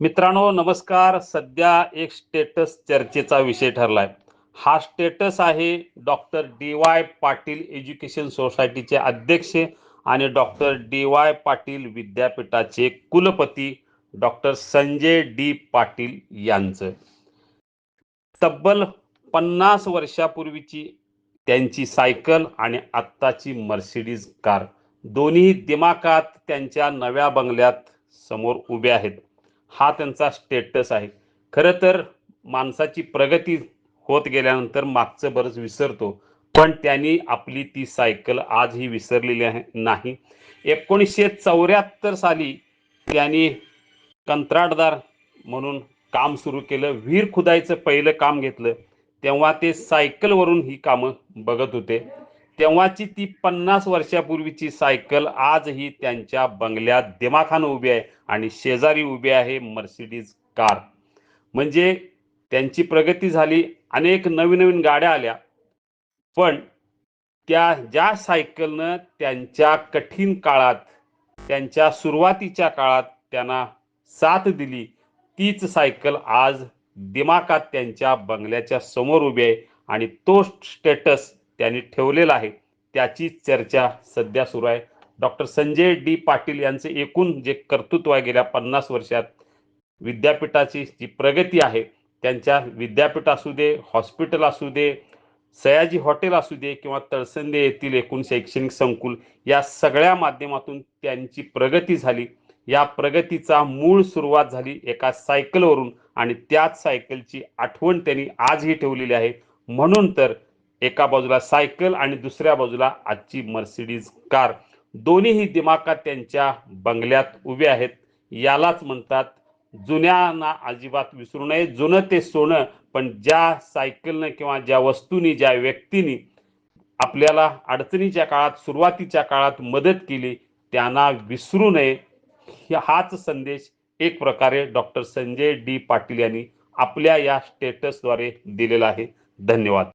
मित्रांनो नमस्कार. सध्या एक स्टेटस चर्चेचा विषय ठरलाय. हा स्टेटस आहे डॉक्टर डी.वाय. पाटील एज्युकेशन सोसायटीचे अध्यक्ष आणि डॉक्टर डी.वाय. पाटील विद्यापीठाचे कुलपती डॉक्टर संजय डी. पाटील यांचं. तब्बल 50 वर्षापूर्वीची त्यांची सायकल आणि आत्ताची मर्सिडीज कार दोन्ही दिमाखात त्यांच्या नव्या बंगल्यात समोर उभे आहेत. हा त्यांचा स्टेटस आहे. खरं तर माणसाची प्रगती होत गेल्यानंतर मागचं बरंच विसरतो, पण त्यांनी आपली ती सायकल आजही विसरलेली नाही. 1974 साली त्यांनी कंत्राटदार म्हणून काम सुरू केलं. विहीर खुदायचं पहिलं काम घेतलं. तेव्हा ते सायकलवरून ही कामं बघत होते. तेव्हाची ती 50 वर्षापूर्वीची सायकल आजही त्यांच्या बंगल्यात दिमाखानं उभी आहे आणि शेजारी उभी आहे मर्सिडीज कार. म्हणजे त्यांची प्रगती झाली, अनेक नवीन नवीन गाड्या आल्या, पण त्या ज्या सायकलनं त्यांच्या कठीण काळात, त्यांच्या सुरुवातीच्या काळात त्यांना साथ दिली, तीच सायकल आज दिमाखात त्यांच्या बंगल्याच्या समोर उभी आहे आणि तो स्टेटस त्यांनी ठेवलेला आहे. त्याची चर्चा सध्या सुरू आहे. डॉक्टर संजय डी पाटील यांचं एकूण जे कर्तृत्व आहे गेल्या 50 वर्षात, विद्यापीठाची जी प्रगती आहे, त्यांच्या विद्यापीठ असू दे, हॉस्पिटल असू दे, सयाजी हॉटेल असू दे किंवा तळसंदे येथील एकूण शैक्षणिक संकुल, या सगळ्या माध्यमातून त्यांची प्रगती झाली. या प्रगतीचा मूळ सुरुवात झाली एका सायकलवरून आणि त्याच सायकलची आठवण त्यांनी आजही ठेवलेली आहे. म्हणून तर एका बाजूला सायकल आणि दुसऱ्या बाजूला आजची मर्सिडीज कार, दोन्हीही दिमाखात त्यांच्या बंगल्यात उभे आहेत. यालाच म्हणतात जुन्यांना अजिबात विसरू नये. जुनं ते सोनं, पण ज्या सायकलनं किंवा ज्या वस्तूंनी, ज्या व्यक्तींनी आपल्याला अडचणीच्या काळात, सुरुवातीच्या काळात मदत केली, त्यांना विसरू नये. हाच संदेश एक प्रकारे डॉक्टर संजय डी पाटील यांनी आपल्या या स्टेटसद्वारे दिलेला आहे. धन्यवाद.